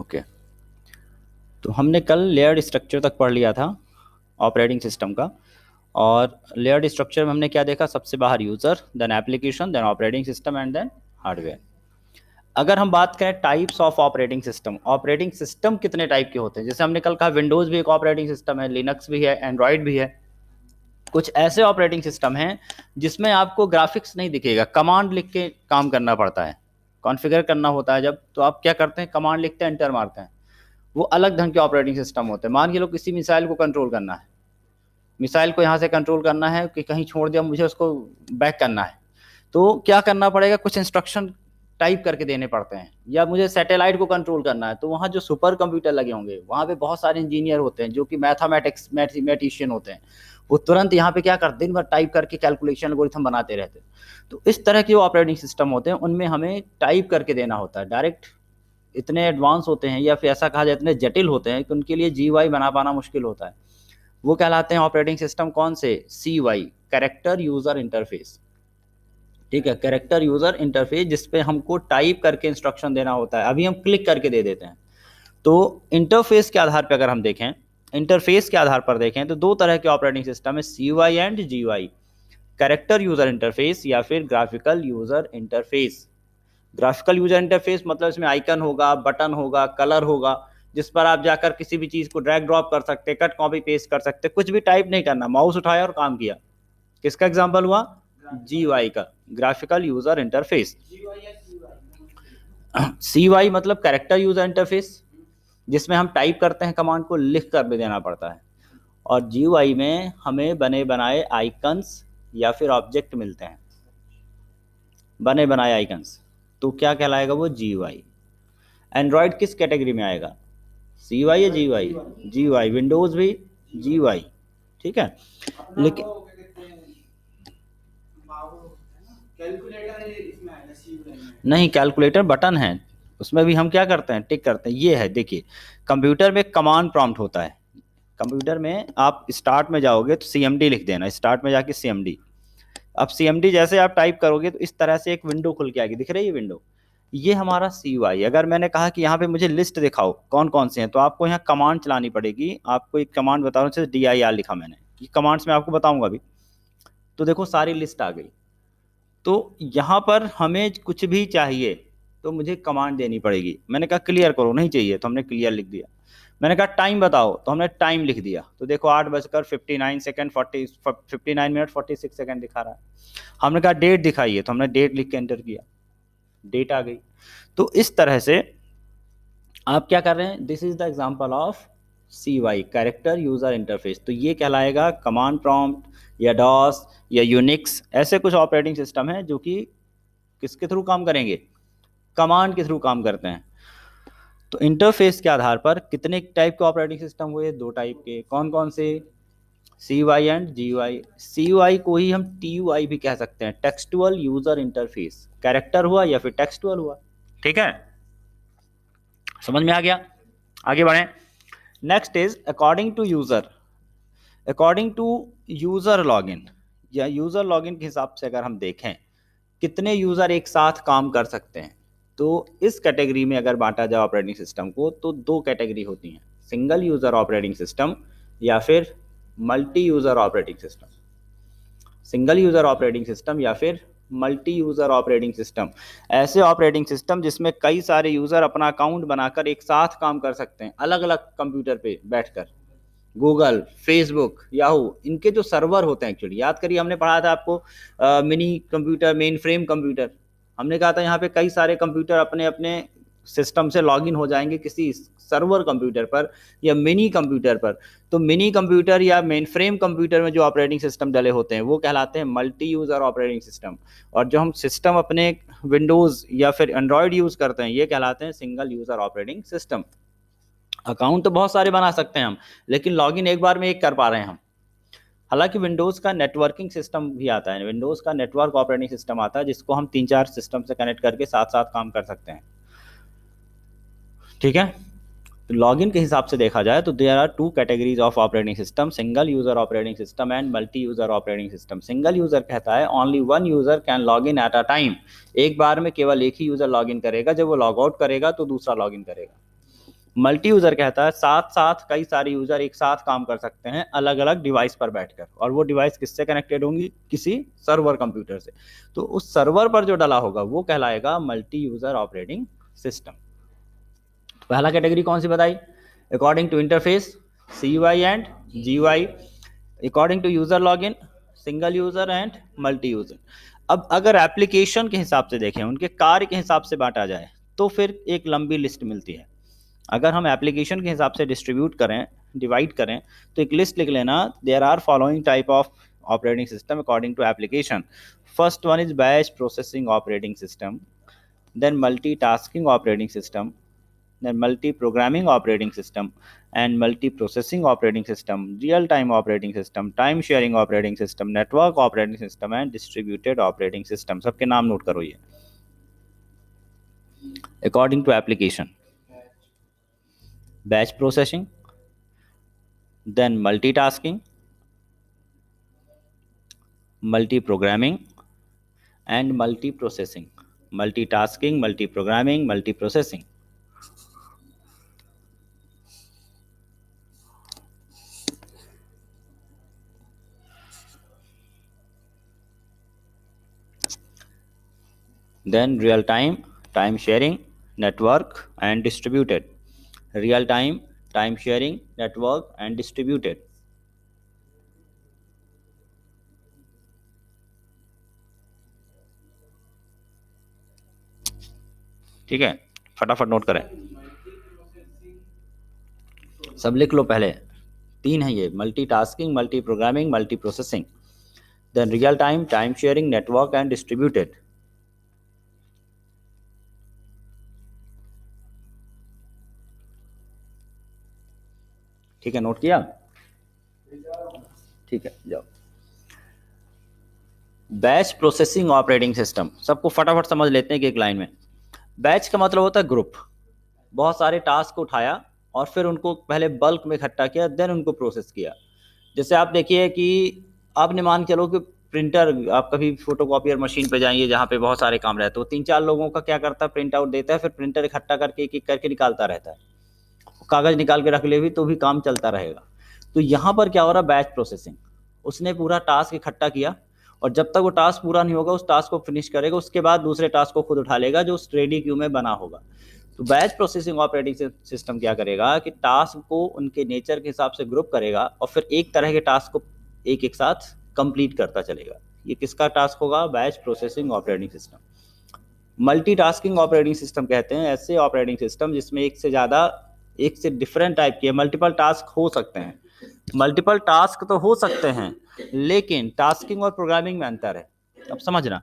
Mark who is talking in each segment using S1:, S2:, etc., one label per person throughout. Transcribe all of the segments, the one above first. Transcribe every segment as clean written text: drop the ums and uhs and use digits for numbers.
S1: Okay, तो हमने कल लेयर्ड स्ट्रक्चर तक पढ़ लिया था ऑपरेटिंग सिस्टम का। और लेयर्ड स्ट्रक्चर में हमने क्या देखा? सबसे बाहर user, then application, then operating system and then hardware. अगर हम बात करें टाइप्स ऑफ ऑपरेटिंग सिस्टम कितने टाइप के होते हैं? जैसे हमने कल कहा विंडोज़ भी एक ऑपरेटिंग सिस्टम है, लिनक्स भी है, एंड्रॉयड भी है। कुछ ऐसे ऑपरेटिंग सिस्टम हैं जिसमें आपको ग्राफिक्स नहीं दिखेगा, कमांड लिख के काम करना पड़ता है। कॉन्फ़िगर करना होता है जब, तो आप क्या करते हैं? कमांड लिखते हैं, एंटर मारते हैं। वो अलग ढंग के ऑपरेटिंग सिस्टम होते हैं। मान के लो किसी मिसाइल को कंट्रोल करना है, मिसाइल को यहाँ से कंट्रोल करना है कि कहीं छोड़ दिया, मुझे उसको बैक करना है, तो क्या करना पड़ेगा? कुछ इंस्ट्रक्शन टाइप करके देने पड़ते हैं। या मुझे सैटेलाइट को कंट्रोल करना है, तो वहाँ जो सुपर कंप्यूटर लगे होंगे, वहाँ पे बहुत सारे इंजीनियर होते हैं जो कि मैथमेटिशियन होते हैं। वो तुरंत यहाँ पे क्या करते हैं? दिन भर टाइप करके कैलकुलेशन एल्गोरिथम बनाते रहते हैं। तो इस तरह के जो ऑपरेटिंग सिस्टम होते हैं उनमें हमें टाइप करके देना होता है। डायरेक्ट इतने एडवांस होते हैं या फिर ऐसा कहा जाए इतने जटिल होते हैं कि उनके लिए जीयूआई बना पाना मुश्किल होता है। वो कहलाते हैं ऑपरेटिंग सिस्टम कौन से? CUI, character user interface. ठीक है, कैरेक्टर यूजर इंटरफेस, जिसपे हमको टाइप करके इंस्ट्रक्शन देना होता है। अभी हम क्लिक करके दे देते हैं। तो इंटरफेस के आधार पर अगर हम देखें, इंटरफेस के आधार पर देखें, तो दो तरह के ऑपरेटिंग सिस्टम है, CUI and GUI. Character user interface या फिर graphical user interface. Graphical user interface मतलब इसमें आइकन होगा, बटन होगा, कलर होगा, जिस पर आप जाकर किसी भी चीज को ड्रैग ड्रॉप कर सकते, कट कॉपी पेस्ट कर सकते, कुछ भी टाइप नहीं करना, माउस उठाया और काम किया। किसका एग्जांपल हुआ? जीयूआई का, ग्राफिकल यूजर इंटरफेस। सीयूआई मतलब कैरेक्टर यूजर इंटरफेस, जिसमें हम टाइप करते हैं, कमांड को लिख कर भी देना पड़ता है। और जीयूआई में हमें बने बनाए आइकन्स या फिर ऑब्जेक्ट मिलते हैं, बने बनाए आइकन्स। तो क्या कहलाएगा वो? जीयूआई। एंड्रॉयड किस कैटेगरी में आएगा? सीयूआई या जीयूआई? जीयूआई। विंडोज भी जीयूआई। ठीक है, लेकिन नहीं, कैलकुलेटर बटन है, उसमें भी हम क्या करते हैं? टिक करते हैं। ये है, देखिए, कंप्यूटर में कमांड प्रॉम्प्ट होता है। कंप्यूटर में आप स्टार्ट में जाओगे तो सीएमडी लिख देना, स्टार्ट में जाके सीएमडी। अब सीएमडी जैसे आप टाइप करोगे तो इस तरह से एक विंडो खुल के आएगी, दिख रही है विंडो? ये हमारा सीयूआई। अगर मैंने कहा कि यहाँ पे मुझे लिस्ट दिखाओ कौन कौन से हैं, तो आपको यहाँ कमांड चलानी पड़ेगी। आपको एक कमांड बता रहा हूँ, जैसे DIR लिखा मैंने, ये कमांड्स में आपको बताऊंगा अभी। तो देखो सारी लिस्ट आ गई। तो यहाँ पर हमें कुछ भी चाहिए तो मुझे कमांड देनी पड़ेगी। मैंने कहा क्लियर करो, नहीं चाहिए तो हमने क्लियर लिख दिया। मैंने कहा टाइम बताओ तो हमने टाइम लिख दिया। तो देखो 8:59 59 मिनट 46 सेकंड दिखा रहा है। हमने कहा डेट दिखाइए, तो हमने डेट लिख के एंटर किया, डेट आ गई। तो इस तरह से आप क्या कर रहे हैं? This is the example of CY, character user interface. तो ये कहलाएगा कमांड प्रॉम्प्ट या डॉस या यूनिक्स। ऐसे कुछ ऑपरेटिंग सिस्टम है जो कि किसके थ्रू काम करेंगे? कमांड के थ्रू काम करते हैं। तो इंटरफेस के आधार पर कितने टाइप के ऑपरेटिंग सिस्टम हुए? दो टाइप के। कौन कौन से? CUI and GUI। CUI को ही हम TUI भी कह सकते हैं, टेक्सटुअल यूजर इंटरफेस। कैरेक्टर हुआ या फिर टेक्सटुअल हुआ। ठीक है, समझ में आ गया? आगे बढ़े। Next is according to user. According to user login या यूजर लॉगिन के हिसाब से अगर हम देखें कितने यूजर एक साथ काम कर सकते हैं, तो इस कैटेगरी में अगर बांटा जाए ऑपरेटिंग सिस्टम को तो दो कैटेगरी होती हैं, सिंगल यूजर ऑपरेटिंग सिस्टम या फिर multi user operating system. Single user operating system या फिर मल्टी यूजर ऑपरेटिंग सिस्टम। ऐसे ऑपरेटिंग सिस्टम जिसमें कई सारे यूजर अपना अकाउंट बनाकर एक साथ काम कर सकते हैं, अलग अलग कंप्यूटर पे बैठकर। गूगल, फेसबुक, याहू, इनके जो सर्वर होते हैं, एक्चुअली याद करिए हमने पढ़ा था आपको mini computer, main frame computer. हमने कहा था यहाँ पे कई सारे कंप्यूटर अपने अपने सिस्टम से लॉगिन हो जाएंगे किसी सर्वर कंप्यूटर पर या मिनी कंप्यूटर पर। तो मिनी कंप्यूटर या मेन फ्रेम कंप्यूटर में जो ऑपरेटिंग सिस्टम डले होते हैं वो कहलाते हैं मल्टी यूजर ऑपरेटिंग सिस्टम। और जो हम सिस्टम अपने विंडोज या फिर एंड्रॉयड यूज करते हैं ये कहलाते हैं single user operating system. Account तो बहुत सारे बना सकते हैं हम, लेकिन लॉगिन एक बार में एक कर पा रहे हैं हम। हालांकि विंडोज़ का नेटवर्किंग सिस्टम भी आता है, विंडोज़ का नेटवर्क ऑपरेटिंग सिस्टम आता है जिसको हम 3-4 सिस्टम से कनेक्ट करके साथ साथ काम कर सकते हैं। ठीक है, तो लॉगिन के हिसाब से देखा जाए तो there are 2 categories of operating system, single user operating system and multi user operating system. Single user कहता है only one user can log in at a time, एक बार में केवल एक ही यूजर लॉगिन करेगा, जब वो लॉग आउट करेगा तो दूसरा लॉगिन करेगा। मल्टी यूजर कहता है साथ साथ कई सारे यूजर एक साथ काम कर सकते हैं अलग अलग डिवाइस पर बैठकर, और वो डिवाइस किससे कनेक्टेड होंगी, किसी सर्वर कंप्यूटर से। तो उस सर्वर पर जो डला होगा वो कहलाएगा मल्टी यूजर ऑपरेटिंग सिस्टम। पहला कैटेगरी कौन सी बताई, according to interface CUI and GUI, according to user login single user and multi user. अब अगर एप्लीकेशन के हिसाब से देखें, उनके कार्य के हिसाब से बांटा जाए तो फिर एक लंबी लिस्ट मिलती है। अगर हम एप्लीकेशन के हिसाब से डिस्ट्रीब्यूट करें, डिवाइड करें, तो एक लिस्ट लिख लेना, there are following type of operating system according to application. First one is batch processing operating system, then multitasking operating system, then multi-programming operating system and multi-processing operating system, real-time operating system, time-sharing operating system, network operating system and distributed operating system। सबके नाम note करो ये according to application। batch processing, then multitasking, multi-programming and multi-processing। multitasking, multi-programming, multi-processing। then real time, time sharing, network and distributed। real time, time sharing, network and distributed। ठीक है, फटाफट note करें, सब लिख लो। पहले तीन है ये, multitasking, multi programming, multi processing, then real time, time sharing, network and distributed. ठीक है, नोट किया? ठीक है, जाओ। बैच प्रोसेसिंग ऑपरेटिंग सिस्टम, सबको फटाफट समझ लेते हैं कि एक लाइन में। बैच का मतलब होता है ग्रुप, बहुत सारे टास्क को उठाया और फिर उनको पहले बल्क में इकट्ठा किया, देन उनको प्रोसेस किया। जैसे आप देखिए कि आपने मान के चलो कि प्रिंटर, आप कभी फोटोकॉपियर मशीन पे जाइए जहाँ पे बहुत सारे काम रहते हैं, तो 3-4 लोगों का क्या करता है, प्रिंट आउट देता है, फिर प्रिंटर इकट्ठा करके एक एक करके निकालता रहता है, कागज निकाल के रख ले भी तो भी काम चलता रहेगा। तो यहाँ पर क्या हो रहा है, बैच प्रोसेसिंग, उसने पूरा टास्क इकट्ठा किया और जब तक वो टास्क पूरा नहीं होगा उस टास्क को फिनिश करेगा, उसके बाद दूसरे टास्क को खुद उठा लेगा जो उस रेडी क्यू में बना होगा। तो बैच प्रोसेसिंग ऑपरेटिंग सिस्टम क्या करेगा कि टास्क को उनके नेचर के हिसाब से ग्रुप करेगा और फिर एक तरह के टास्क को एक एक साथ कंप्लीट करता चलेगा। ये किसका टास्क होगा, batch processing operating system. Multitasking operating system कहते हैं ऐसे ऑपरेटिंग सिस्टम जिसमें एक से डिफरेंट टाइप के मल्टीपल टास्क हो सकते हैं। मल्टीपल टास्क तो हो सकते हैं लेकिन टास्किंग और प्रोग्रामिंग में अंतर है। अब समझना,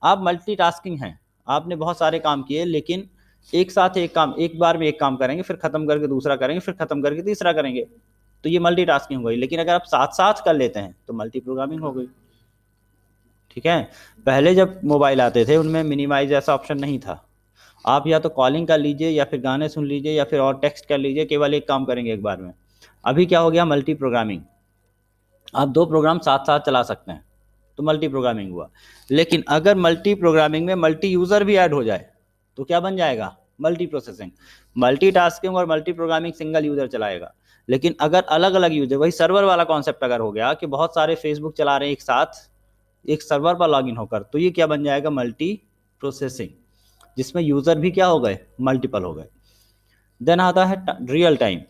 S1: आप मल्टीटास्किंग हैं, आपने बहुत सारे काम किए लेकिन एक साथ एक काम, एक बार में एक काम करेंगे, फिर खत्म करके दूसरा करेंगे, फिर खत्म करके तीसरा करेंगे, तो ये मल्टीटास्किंग हो गई। लेकिन अगर आप साथ साथ कर लेते हैं तो मल्टी प्रोग्रामिंग हो गई। ठीक है, पहले जब मोबाइल आते थे उनमें मिनिमाइज ऐसा ऑप्शन नहीं था, आप या तो कॉलिंग कर लीजिए या फिर गाने सुन लीजिए या फिर और टेक्स्ट कर लीजिए, केवल एक काम करेंगे एक बार में। अभी क्या हो गया, मल्टी प्रोग्रामिंग, आप 2 प्रोग्राम साथ साथ चला सकते हैं तो मल्टी प्रोग्रामिंग हुआ। लेकिन अगर मल्टी प्रोग्रामिंग में मल्टी यूजर भी ऐड हो जाए तो क्या बन जाएगा, मल्टी प्रोसेसिंग। मल्टीटास्किंग और मल्टी प्रोग्रामिंग सिंगल यूजर चलाएगा, लेकिन अगर अलग अलग यूजर, वही सर्वर वाला कॉन्सेप्ट अगर हो गया कि बहुत सारे फेसबुक चला रहे हैं एक साथ एक सर्वर पर लॉगिन होकर, तो ये क्या बन जाएगा, मल्टी प्रोसेसिंग, जिसमें यूजर भी क्या हो गए, मल्टीपल हो गए। देन आता है real time.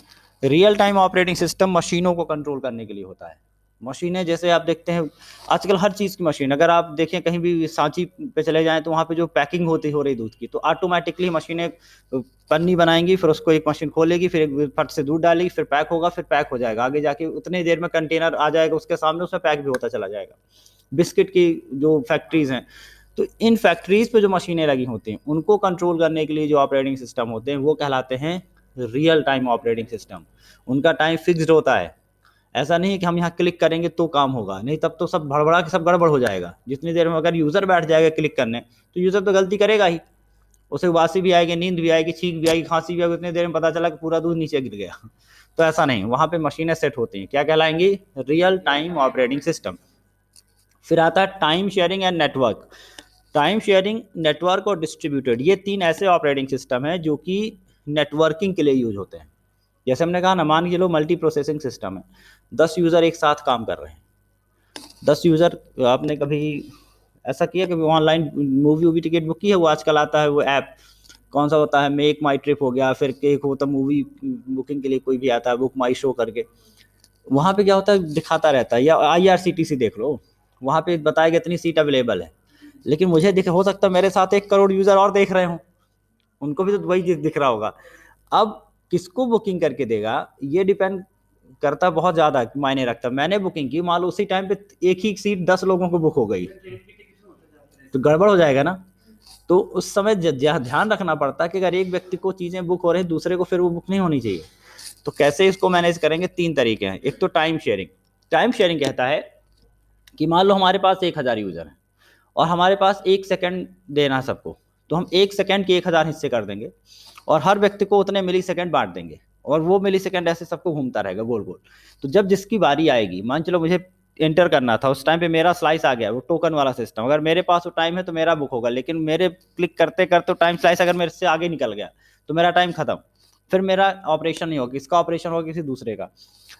S1: Real time operating system मशीनों को कंट्रोल करने के लिए होता है। मशीनें जैसे आप देखते हैं आजकल हर चीज़ की मशीन, अगर आप देखें कहीं भी सांची पे चले जाएं तो वहाँ पे जो पैकिंग होती हो रही दूध की, तो ऑटोमेटिकली मशीनें पन्नी बनाएंगी, फिर उसको एक मशीन खोलेगी, फिर एक फट से दूध डालेगी, फिर पैक होगा, फिर पैक हो जाएगा, आगे जाके उतनी देर में कंटेनर आ जाएगा उसके सामने, उसमें पैक भी होता चला जाएगा। बिस्किट की जो फैक्ट्रीज हैं, तो इन फैक्ट्रीज पे जो मशीनें लगी होती हैं उनको कंट्रोल करने के लिए जो ऑपरेटिंग सिस्टम होते हैं वो कहलाते हैं रियल टाइम ऑपरेटिंग सिस्टम। उनका टाइम फिक्स्ड होता है, ऐसा नहीं है कि हम यहाँ क्लिक करेंगे तो काम होगा, नहीं, तब तो सब भड़बड़ा के सब गड़बड़ हो जाएगा। जितनी देर में अगर यूज़र बैठ जाएगा क्लिक करने तो यूज़र तो गलती करेगा ही, उसे उबासी भी आएगी, नींद भी आएगी, छींक भी आएगी, खांसी भी आएगी, उतनी देर में पता चला कि पूरा दूध नीचे गिर गया। तो ऐसा नहीं, वहाँ पे मशीनें सेट होती हैं, क्या कहलाएंगी, रियल टाइम ऑपरेटिंग सिस्टम। फिर आता है time sharing and network. Time sharing, network और डिस्ट्रीब्यूटेड, ये 3 ऐसे ऑपरेटिंग सिस्टम हैं जो कि नेटवर्किंग के लिए यूज होते हैं। जैसे हमने कहा ना, मान के लो मल्टी प्रोसेसिंग सिस्टम है, 10 यूज़र एक साथ काम कर रहे हैं। 10 यूज़र, आपने कभी ऐसा किया कि ऑनलाइन मूवी वूवी टिकट बुक की है? वो आजकल आता है वो ऐप, कौन सा होता है, मेक माई ट्रिप हो गया, फिर एक होता मूवी बुकिंग के लिए कोई भी आता है बुक माई शो करके। वहाँ पे क्या होता है, दिखाता रहता है, या IRCTC देख लो, वहाँ पे बताएगा इतनी सीट अवेलेबल है, लेकिन मुझे दिख, हो सकता है मेरे साथ 1 करोड़ यूज़र और देख रहे हो, उनको भी तो वही दिख रहा होगा। अब किसको बुकिंग करके देगा, ये डिपेंड करता, बहुत ज़्यादा मायने रखता। मैंने बुकिंग की, मान लो उसी टाइम पे एक ही सीट 10 लोगों को बुक हो गई, तो गड़बड़ हो जाएगा ना। तो उस समय ध्यान रखना पड़ता है कि अगर एक व्यक्ति को चीज़ें बुक हो रही हैं, दूसरे को फिर वो बुक नहीं होनी चाहिए। तो कैसे इसको मैनेज करेंगे? 3 तरीके हैं। एक तो टाइम शेयरिंग। टाइम शेयरिंग कहता है कि मान लो हमारे पास 1000 यूज़र हैं और हमारे पास 1 सेकंड देना है सबको, तो हम 1 सेकंड के 1000 हिस्से कर देंगे और हर व्यक्ति को उतने मिली सेकंड बांट देंगे, और वो मिली सेकंड ऐसे सबको घूमता रहेगा गोल गोल। तो जब जिसकी बारी आएगी, मान चलो मुझे एंटर करना था, उस टाइम पे मेरा स्लाइस आ गया, वो टोकन वाला सिस्टम, अगर मेरे पास वो टाइम है तो मेरा बुक होगा, लेकिन मेरे क्लिक करते करते टाइम स्लाइस अगर मेरे से आगे निकल गया तो मेरा टाइम खत्म, फिर मेरा ऑपरेशन नहीं होगा, किसका ऑपरेशन होगा? किसी दूसरे का।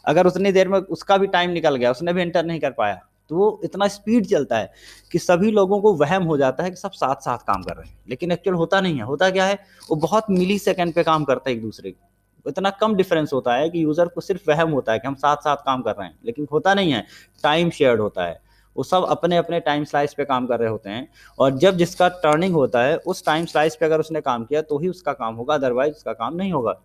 S1: अगर उतनी देर में उसका भी टाइम निकल गया, उसने भी एंटर नहीं कर पाया, तो वो इतना स्पीड चलता है कि सभी लोगों को वहम हो जाता है कि सब साथ साथ काम कर रहे हैं, लेकिन एक्चुअल होता नहीं है। होता क्या है, वो बहुत मिली सेकंड पे काम करता है एक दूसरे को, इतना कम डिफरेंस होता है कि यूजर को सिर्फ वहम होता है कि हम साथ साथ काम कर रहे हैं, लेकिन होता नहीं है। टाइम शेयर्ड होता है, वो सब अपने अपने टाइम स्लाइस पे काम कर रहे होते हैं, और जब जिसका टर्निंग होता है उस टाइम स्लाइस पे अगर उसने काम किया तो ही उसका काम होगा, अदरवाइज उसका काम नहीं होगा।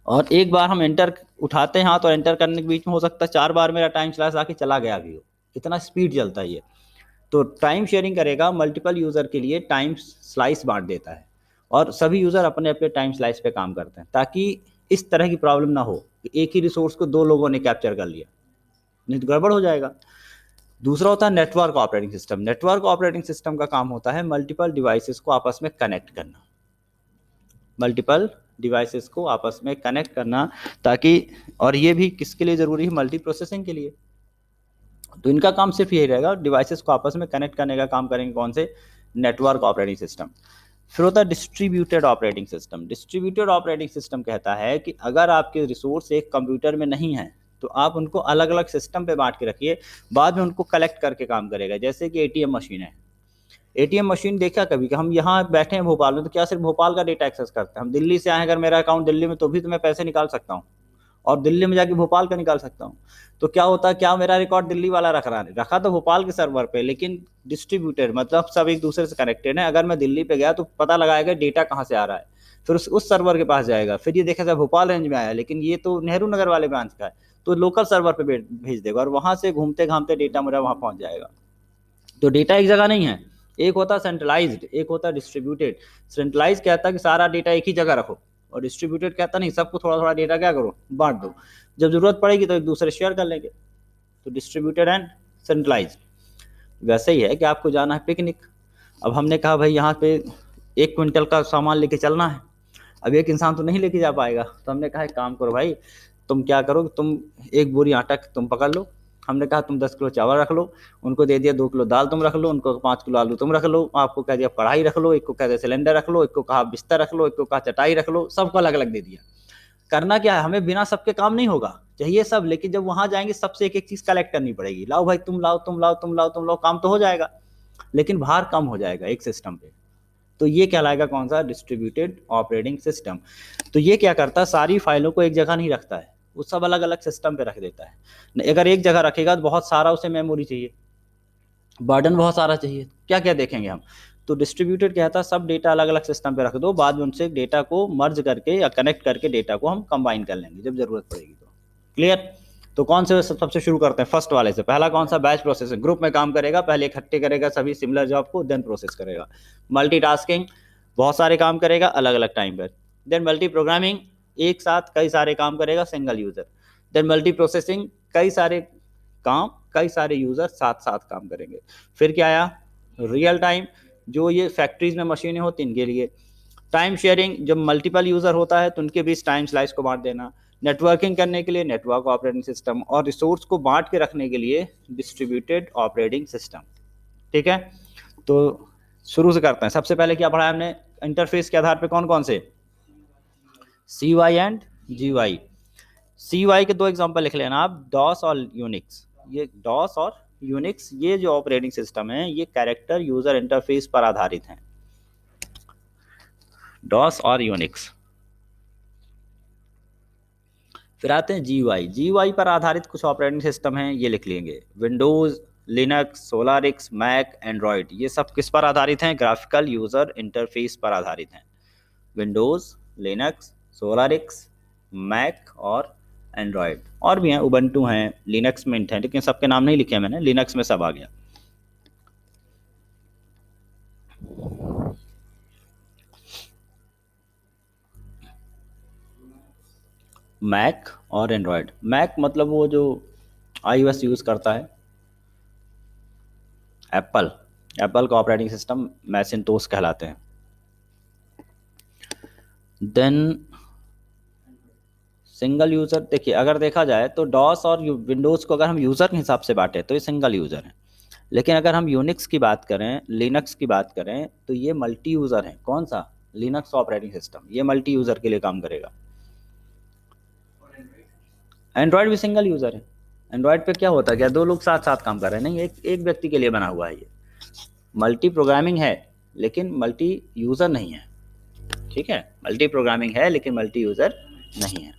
S1: और एक बार हम एंटर उठाते हैं हाथ, और एंटर करने के बीच में हो सकता है 4 बार मेरा टाइम स्लाइस आके चला गया भी हो, इतना स्पीड चलता है ये। तो टाइम शेयरिंग करेगा, मल्टीपल यूज़र के लिए टाइम स्लाइस बांट देता है, और सभी यूज़र अपने अपने टाइम स्लाइस पे काम करते हैं, ताकि इस तरह की प्रॉब्लम ना हो कि एक ही रिसोर्स को 2 लोगों ने कैप्चर कर लिया, नहीं तो गड़बड़ हो जाएगा। दूसरा होता है network operating system. Network operating system का काम होता है मल्टीपल डिवाइसेस को आपस में कनेक्ट करना, मल्टीपल डिवाइसेस को आपस में कनेक्ट करना, ताकि, और ये भी किसके लिए ज़रूरी है? मल्टी प्रोसेसिंग के लिए। तो इनका काम सिर्फ यही रहेगा, डिवाइसेस को आपस में कनेक्ट करने का काम करेंगे। कौन से? Network operating system. फिर होता है distributed operating system. Distributed operating system कहता है कि अगर आपके रिसोर्स एक कंप्यूटर में नहीं है तो आप उनको अलग अलग सिस्टम पे बांट के रखिए, बाद में उनको कलेक्ट करके काम करेगा। जैसे कि ATM मशीन है, ATM मशीन देखा कभी कि हम यहाँ बैठे हैं भोपाल में, तो क्या सिर्फ भोपाल का डेटा एक्सेस करते हैं? हम दिल्ली से आए, अगर मेरा अकाउंट दिल्ली में, तो भी तो मैं पैसे निकाल सकता हूँ, और दिल्ली में जाके भोपाल का निकाल सकता हूँ। तो क्या होता है, क्या मेरा रिकॉर्ड दिल्ली वाला रखा तो भोपाल के सर्वर पे, लेकिन डिस्ट्रीब्यूटेड, मतलब सब एक दूसरे से कनेक्टेड है। अगर मैं दिल्ली पे गया तो पता लगाएगा डेटा कहाँ से आ रहा है, फिर उस सर्वर के पास जाएगा, फिर ये देखेगा भोपाल रेंज में आया, लेकिन ये तो नेहरू नगर वाले ब्रांच का है, तो लोकल सर्वर पे भेज देगा, और वहाँ से घूमते घामते डेटा मेरा वहाँ पहुँच जाएगा। तो डेटा एक जगह नहीं है, एक होता है सेंट्रलाइज्ड, एक होता है डिस्ट्रीब्यूटेड। सेंट्रलाइज कहता है कि सारा डेटा एक ही जगह रखो, और डिस्ट्रीब्यूटेड कहता नहीं, सबको थोड़ा थोड़ा डेटा क्या करो, बांट दो, जब जरूरत पड़ेगी तो एक दूसरे शेयर कर लेंगे। तो डिस्ट्रीब्यूटेड एंड सेंट्रलाइज्ड। वैसे ही है कि आपको जाना है पिकनिक, अब हमने कहा भाई यहाँ पे 1 क्विंटल का सामान लेके चलना है, अब एक इंसान तो नहीं लेके जा पाएगा, तो हमने कहा एक काम करो भाई, तुम क्या करो, तुम 1 बोरी आटा तुम पकड़ लो, हमने कहा तुम 10 किलो चावल रख लो, उनको दे दिया 2 किलो दाल तुम रख लो, उनको 5 किलो आलू तुम रख लो, आपको कह दिया कढ़ाई रख लो, एक को कह दिया सिलेंडर रख लो, एक को कहा बिस्तर रख लो, एक को कहा चटाई रख लो, सबको अलग अलग दे दिया। करना क्या है, हमें बिना सबके काम नहीं होगा, चाहिए सब, लेकिन जब वहां जाएंगे सबसे एक एक चीज कलेक्ट करनी पड़ेगी, लाओ भाई तुम लाओ तुम लाओ तुम लाओ तुम लाओ, काम तो हो जाएगा लेकिन भार कम हो जाएगा एक सिस्टम पे। तो ये कहलाएगा कौन सा? Distributed operating system. तो ये क्या करता है, सारी फाइलों को एक जगह नहीं रखता है, वो सब अलग अलग सिस्टम पे रख देता है। अगर एक जगह रखेगा तो बहुत सारा उसे मेमोरी चाहिए, बर्डन बहुत सारा चाहिए, क्या क्या देखेंगे हम। तो डिस्ट्रीब्यूटेड कहता है सब डेटा अलग अलग सिस्टम पे रख दो, बाद में उनसे डेटा को मर्ज करके या कनेक्ट करके डेटा को हम कंबाइन कर लेंगे जब जरूरत पड़ेगी तो। क्लियर? तो कौन से सबसे शुरू करते हैं? फर्स्ट वाले से। पहला कौन सा? Batch processing. ग्रुप में काम करेगा, पहले इकट्ठे करेगा सभी सिमिलर जॉब को, देन प्रोसेस करेगा। मल्टीटास्किंग, बहुत सारे काम करेगा अलग अलग टाइम पर। देन मल्टी प्रोग्रामिंग, एक साथ कई सारे काम करेगा single user. Then multi processing, कई सारे काम कई सारे यूजर साथ साथ काम करेंगे। फिर क्या आया? रियल टाइम, जो ये फैक्ट्रीज में मशीनें होती इनके लिए। टाइम शेयरिंग, जब मल्टीपल यूजर होता है तो उनके बीच टाइम स्लाइस को बांट देना। नेटवर्किंग करने के लिए नेटवर्क ऑपरेटिंग सिस्टम, और रिसोर्स को बांट के रखने के लिए डिस्ट्रीब्यूटेड ऑपरेटिंग सिस्टम। ठीक है, तो शुरू से करते हैं। सबसे पहले क्या पढ़ा हमने? इंटरफेस के आधार पे कौन कौन से? CY and GY। CY के दो एग्जांपल लिख लेना आप, डॉस और यूनिक्स। ये डॉस और यूनिक्स ये जो ऑपरेटिंग सिस्टम है ये कैरेक्टर यूजर इंटरफेस पर आधारित हैं, डॉस और यूनिक्स। फिर आते हैं GY पर आधारित कुछ ऑपरेटिंग सिस्टम हैं, ये लिख लेंगे, विंडोज, लिनक्स, सोलारिक्स, मैक, एंड्रॉयड। ये सब किस पर आधारित हैं? ग्राफिकल यूजर इंटरफेस पर आधारित हैं। विंडोज, लिनक्स, सोलारिक्स, मैक और एंड्रॉयड। और भी हैं, उबंटू हैं, लिनक्स मिंट हैं, लेकिन सबके नाम नहीं लिखे हैं मैंने, लिनक्स में सब आ गया। मैक और एंड्रॉयड। मैक मतलब वो जो iOS यूज करता है, एप्पल का ऑपरेटिंग सिस्टम मैसिंटोस कहलाते हैं। देन सिंगल यूजर, देखिए अगर देखा जाए तो डॉस और विंडोज को अगर हम यूजर के हिसाब से बांटे तो ये सिंगल यूजर है, लेकिन अगर हम यूनिक्स की बात करें, लिनक्स की बात करें, तो ये मल्टी यूजर है। कौन सा? लिनक्स ऑपरेटिंग सिस्टम, ये मल्टी यूजर के लिए काम करेगा। एंड्रॉयड भी सिंगल यूजर है। एंड्रॉयड पे क्या होता है, क्या दो लोग साथ साथ काम कर रहे हैं? नहीं, एक व्यक्ति के लिए बना हुआ है ये। मल्टी प्रोग्रामिंग है लेकिन मल्टी यूजर नहीं है। ठीक है, मल्टी प्रोग्रामिंग है लेकिन मल्टी यूजर नहीं है।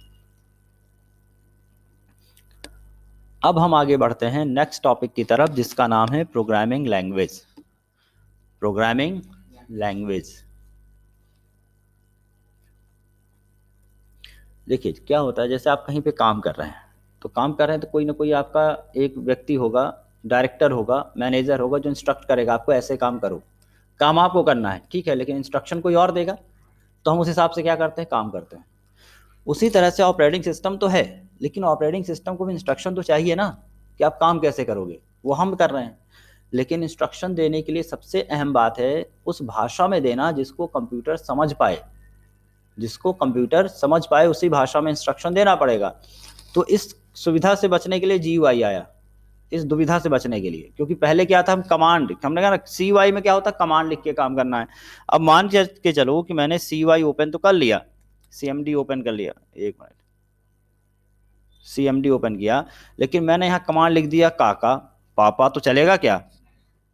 S1: अब हम आगे बढ़ते हैं नेक्स्ट टॉपिक की तरफ, जिसका नाम है प्रोग्रामिंग लैंग्वेज। प्रोग्रामिंग लैंग्वेज, देखिए क्या होता है, जैसे आप कहीं पे काम कर रहे हैं, तो काम कर रहे हैं तो कोई ना कोई आपका एक व्यक्ति होगा, डायरेक्टर होगा, मैनेजर होगा, जो इंस्ट्रक्ट करेगा आपको ऐसे काम करो। काम आपको करना है, ठीक है, लेकिन इंस्ट्रक्शन कोई और देगा, तो हम उस हिसाब से क्या करते हैं, काम करते हैं। उसी तरह से ऑपरेटिंग सिस्टम तो है, लेकिन ऑपरेटिंग सिस्टम को भी इंस्ट्रक्शन तो चाहिए ना, कि आप काम कैसे करोगे। वो हम कर रहे हैं, लेकिन इंस्ट्रक्शन देने के लिए सबसे अहम बात है उस भाषा में देना जिसको कंप्यूटर समझ पाए। जिसको कंप्यूटर समझ पाए उसी भाषा में इंस्ट्रक्शन देना पड़ेगा। तो इस सुविधा से बचने के लिए GUI आया, इस दुविधा से बचने के लिए। क्योंकि पहले क्या था, हम कमांड, हमने कहा ना CY में क्या होता है, कमांड लिख के काम करना है। अब मान के चलो कि मैंने CY ओपन तो कर लिया, CMD ओपन कर लिया, एक मिनट, CMD ओपन किया, लेकिन मैंने यहाँ कमांड लिख दिया काका पापा, तो चलेगा क्या?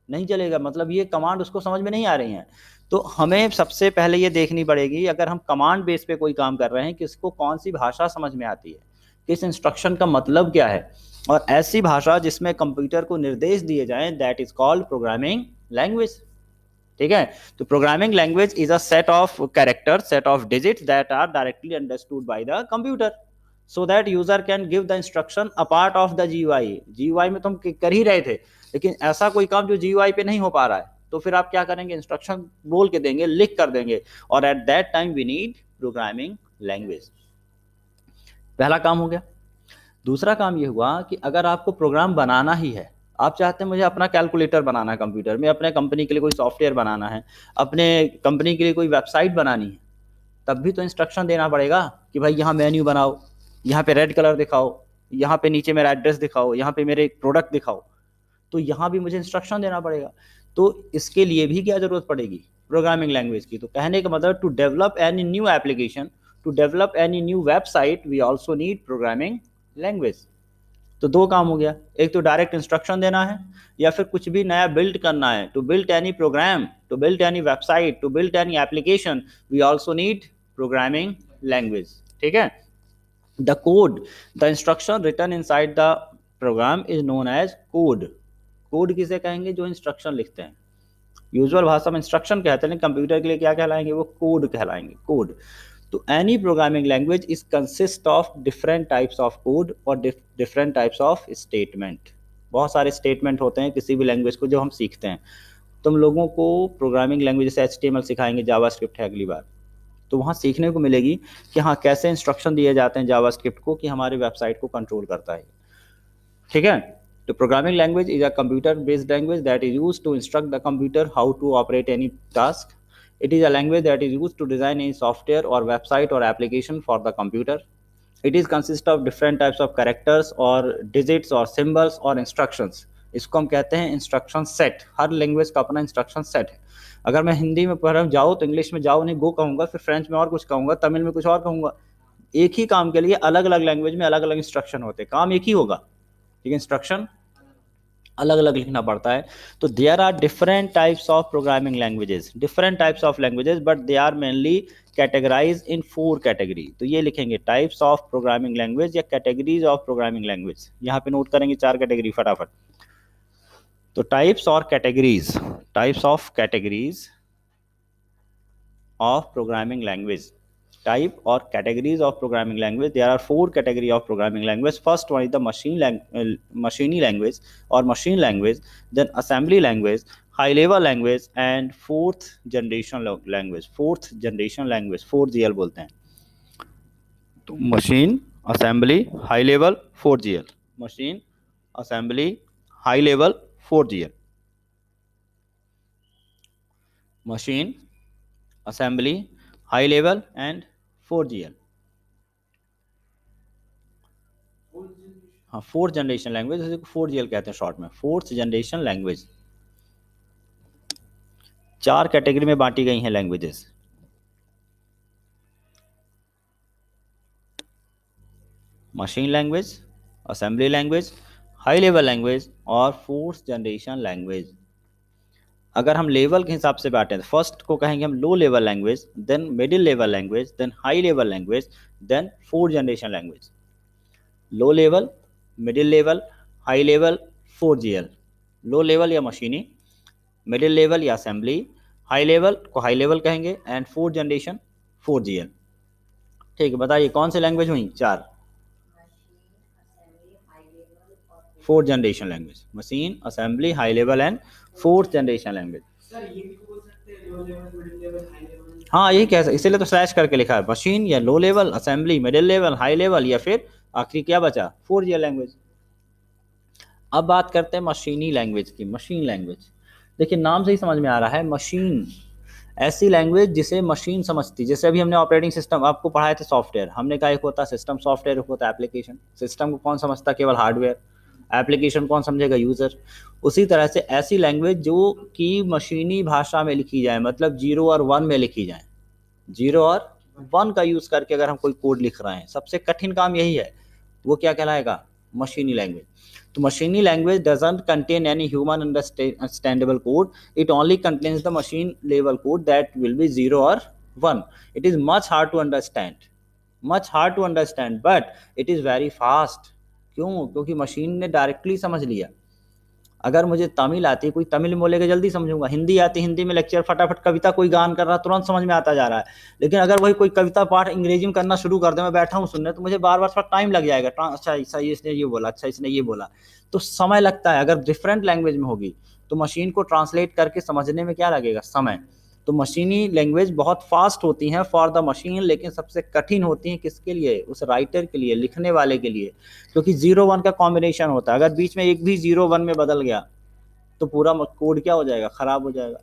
S1: नहीं चलेगा। मतलब ये कमांड उसको समझ में नहीं आ रही हैं। तो हमें सबसे पहले ये देखनी पड़ेगी, अगर हम कमांड बेस पे कोई काम कर रहे हैं, कि इसको कौन सी भाषा समझ में आती है, किस इंस्ट्रक्शन का मतलब क्या है, और ऐसी भाषा जिसमें कंप्यूटर को निर्देश दिए जाएं, that is called programming language. ठीक है, तो programming language is a set of character, set of digits that are directly understood by the computer, so that user can give the instruction a part of the GUI में तो हम कर ही रहे थे, लेकिन ऐसा कोई काम जो GUI पे नहीं हो पा रहा है, तो फिर आप क्या करेंगे, इंस्ट्रक्शन बोल के देंगे, लिख कर देंगे, और at that time we need programming language. पहला काम हो गया। दूसरा काम ये हुआ कि अगर आपको प्रोग्राम बनाना ही है, आप चाहते हैं मुझे अपना कैलकुलेटर बनाना है कंप्यूटर में, अपने कंपनी के लिए कोई सॉफ्टवेयर बनाना है, अपने कंपनी के लिए कोई वेबसाइट बनानी है, तब भी तो इंस्ट्रक्शन देना पड़ेगा कि भाई यहाँ मेन्यू बनाओ, यहाँ पे रेड कलर दिखाओ, यहाँ पे नीचे मेरा एड्रेस दिखाओ, यहाँ पे मेरे प्रोडक्ट दिखाओ। तो यहाँ भी मुझे इंस्ट्रक्शन देना पड़ेगा। तो इसके लिए भी क्या जरूरत पड़ेगी, प्रोग्रामिंग लैंग्वेज की। तो कहने का मतलब, to develop any new application, to develop any new website, we also need programming language. तो दो काम हो गया, एक तो डायरेक्ट इंस्ट्रक्शन देना है, या फिर कुछ भी नया बिल्ड करना है, to build any program, to build any website, to build any application, we also need programming language. ठीक है, the code, the instruction written inside the program is known as code। Code किसे कहेंगे, जो instruction लिखते हैं। Usual भाषा में instruction कहते हैं, कंप्यूटर के लिए क्या कहलाएंगे, वो कोड कहलाएंगे, कोड। तो any programming language is consist of different types of code और डिफरेंट टाइप्स ऑफ स्टेटमेंट। बहुत सारे स्टेटमेंट होते हैं किसी भी लैंग्वेज को जो हम सीखते हैं। तुम लोगों को प्रोग्रामिंग लैंग्वेज जैसे HTML सिखाएंगे, जावास्क्रिप्ट है अगली बार, तो वहाँ सीखने को मिलेगी कि हाँ कैसे इंस्ट्रक्शन दिए जाते हैं जावास्क्रिप्ट को, कि हमारे वेबसाइट को कंट्रोल करता है। ठीक है, तो programming language is a computer based language that is used to instruct the computer how to operate any task. It is a language that is used to design any software or website or application for the computer. It is consist of different types of characters or digits or symbols or instructions. इसको हम कहते हैं instruction set. हर language का अपना instruction set है। अगर मैं हिंदी में पढ़ रहा हूँ जाओ, तो इंग्लिश में जाओ नहीं गो कहूँगा, फिर फ्रेंच में और कुछ कहूँगा, तमिल में कुछ और कहूँगा। एक ही काम के लिए अलग अलग लैंग्वेज में अलग अलग इंस्ट्रक्शन होते हैं, काम एक ही होगा लेकिन इंस्ट्रक्शन अलग अलग लिखना पड़ता है। तो there are different types of programming languages, different types of languages, but they are mainly categorise in 4 category. तो ये लिखेंगे टाइप्स ऑफ प्रोग्रामिंग लैंग्वेज या कैटेगरीज ऑफ प्रोग्रामिंग लैंग्वेज। यहाँ पे नोट करेंगे 4 कैटेगरी फटाफट। तो टाइप्स और categories, types of categories of programming language, type or categories of programming language. There are 4 category of programming language. First one is the machine language or machine language, then assembly language, high level language, and fourth generation language, 4GL बोलते हैं। तो machine assembly high level 4GL, machine assembly high level 4GL, machine assembly high level and 4GL। हाँ, 4th generation language, 4GL कहते हैं short में, 4th generation language. 4 category में बांटी गई हैं languages. Machine language, assembly language, high level language और 4th generation language. अगर हम लेवल के हिसाब से बांटें तो फर्स्ट को कहेंगे हम low level language, then middle level language, then high level language, then 4th generation language. Low level, middle level, high level, 4GL। Low level या मशीनी, मिडिल लेवल या असेंबली, हाई लेवल को हाई लेवल कहेंगे and 4th generation 4GL। ठीक है, बताइए कौन सी language हुई? 4 4th generation language, machine, assembly, high level and 4th generation language. हाँ यही कह सकते, इसीलिए तो स्लैश करके लिखा है, मशीन या low level, assembly, middle level, high level या फिर आखिरी क्या बचा? 4GL language. अब बात करते हैं मशीनी लैंग्वेज की। मशीन लैंग्वेज देखिए नाम से ही समझ में आ रहा है, मशीन ऐसी लैंग्वेज जिसे मशीन समझती। जैसे अभी हमने ऑपरेटिंग सिस्टम आपको पढ़ाए थे सॉफ्टवेयर, हमने कहा एक होता है सिस्टम सॉफ्टवेयर, एक होता है एप्लीकेशन। सिस्टम को कौन समझता? केवल हार्डवेयर। एप्लीकेशन कौन समझेगा? यूजर। उसी तरह से ऐसी लैंग्वेज जो कि मशीनी भाषा में लिखी जाए, मतलब 0 और 1 में लिखी जाए। 0 और 1 का यूज करके अगर हम कोई कोड लिख रहे हैं, सबसे कठिन काम यही है, वो क्या कहलाएगा? मशीनी लैंग्वेज। तो मशीनी language doesn't contain any human understandable code, it only contains the machine level code that will be 0 और 1। It is much hard to understand, but it is very fast. क्यों? क्योंकि मशीन ने डायरेक्टली समझ लिया। अगर मुझे तमिल आती, कोई तमिल बोलेगा जल्दी समझूंगा, हिंदी आती, हिंदी में लेक्चर फटाफट कविता कोई गान कर रहा तुरंत समझ में आता जा रहा है। लेकिन अगर वही कोई कविता पाठ अंग्रेजी में करना शुरू कर दे, मैं बैठा हूँ सुनने, तो मुझे बार बार थोड़ा टाइम लग जाएगा। अच्छा ऐसा इसने ये बोला, अच्छा इसने ये बोला, तो समय लगता है। अगर डिफरेंट लैंग्वेज में होगी तो मशीन को ट्रांसलेट करके समझने में क्या लगेगा? समय। तो मशीनी लैंग्वेज बहुत फास्ट होती हैं फॉर द मशीन, लेकिन सबसे कठिन होती हैं किसके लिए? उस राइटर के लिए, लिखने वाले के लिए, क्योंकि 0-1 का कॉम्बिनेशन होता है। अगर बीच में एक भी 0-1 में बदल गया तो पूरा कोड क्या हो जाएगा? खराब हो जाएगा।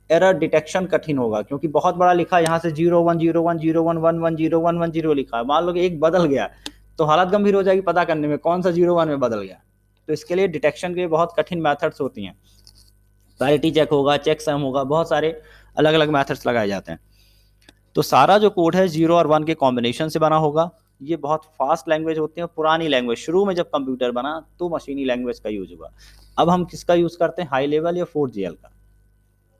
S1: एरर डिटेक्शन कठिन होगा, क्योंकि बहुत बड़ा लिखा है, यहाँ से 0-1 0-1 0-1 1-1 0-1 1-0 लिखा है, मान लो कि एक बदल गया तो हालत गंभीर हो जाएगी पता करने में कौन सा 0-1 में बदल गया। तो इसके लिए डिटेक्शन के लिए बहुत कठिन मेथड्स होती हैं। पैरिटी चेक होगा, चेक सम होगा, बहुत सारे अलग अलग मेथड्स लगाए जाते हैं। तो सारा जो कोड है 0 और 1 के कॉम्बिनेशन से बना होगा। ये बहुत फास्ट लैंग्वेज होती है। पुरानी लैंग्वेज, शुरू में जब कंप्यूटर बना तो मशीनी लैंग्वेज का यूज हुआ। अब हम किसका यूज करते हैं? हाई लेवल या 4GL का।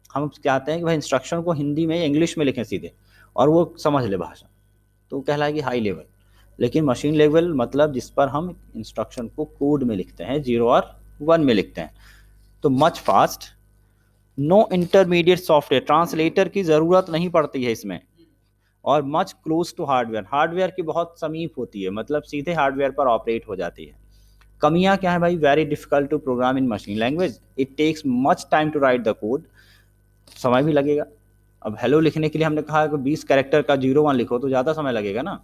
S1: हम चाहते हैं कि भाई इंस्ट्रक्शन को हिंदी में, इंग्लिश में लिखें सीधे और वो समझ ले भाषा, तो कहलाएगी हाई लेवल। लेकिन मशीन लेवल मतलब जिस पर हम इंस्ट्रक्शन को कोड में लिखते हैं, 0 और 1 में लिखते हैं। तो much fast, no intermediate software, translator की ज़रूरत नहीं पड़ती है इसमें, और much close to hardware, hardware की बहुत समीप होती है, मतलब सीधे हार्डवेयर पर ऑपरेट हो जाती है। कमियां क्या है भाई? Very difficult to program in machine language, it takes much time to write the code, समय भी लगेगा। अब हेलो लिखने के लिए हमने कहा कि 20 कैरेक्टर का 0-1 लिखो तो ज़्यादा समय लगेगा ना।